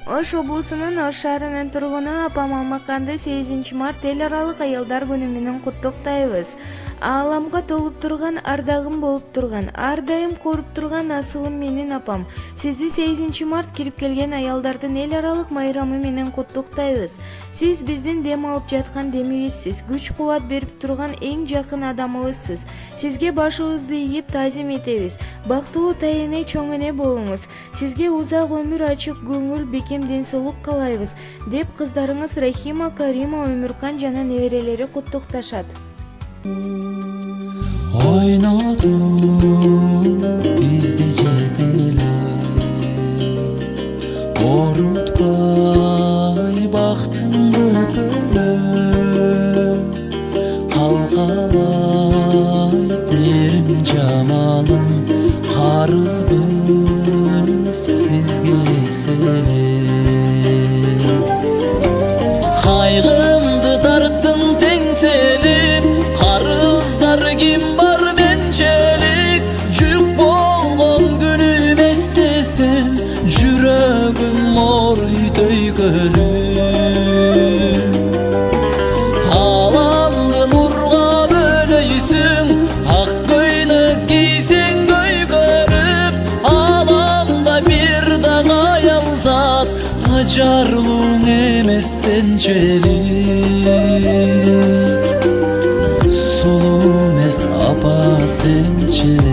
Ош облусунун Ош шаарынын тургуну апам Алмаканды 8 март эл аралык аялдар күнү менен куттуктайбыз. Ааламга толуп турган ардагым болуп турган, ар дайым коруп турган асылым менин апам. Сизди 8 март кирип келген аялдардын эл аралык майрамы менен куттуктайбыз. Сиз биздин дем алып жаткан демибизсиз, күч кубат берип турган эң жакын адамыбызсыз. Сизге башыбызды ийип таазим этебиз. Бактылуу тайэне чоң эне болуңуз. Сизге узак өмүр, ачык көңүл, бекем ден соолук каалайбыз, деп кыздарыңыз Рахима, Карима, Өмүркан жана неберелери куттукташат. Ойнотуп бизди жетеле, орутпай бактыңды бөлө, калкалайт мээрим жамалым, карызбыз сизге эселеп. Кайгымды тарттым теңселип, карыздар ким бар менчелик, жүк болгон күнүм эстесем, жүрөгүм ооруйт төйкөлүп. Аламды нурга бөлөйсүң, ак көйнөк кийсең көйгөрүп, аламда бир дана аялзат, ажарлууң эмес сенчелик, сулуу эмес апа сенчелик.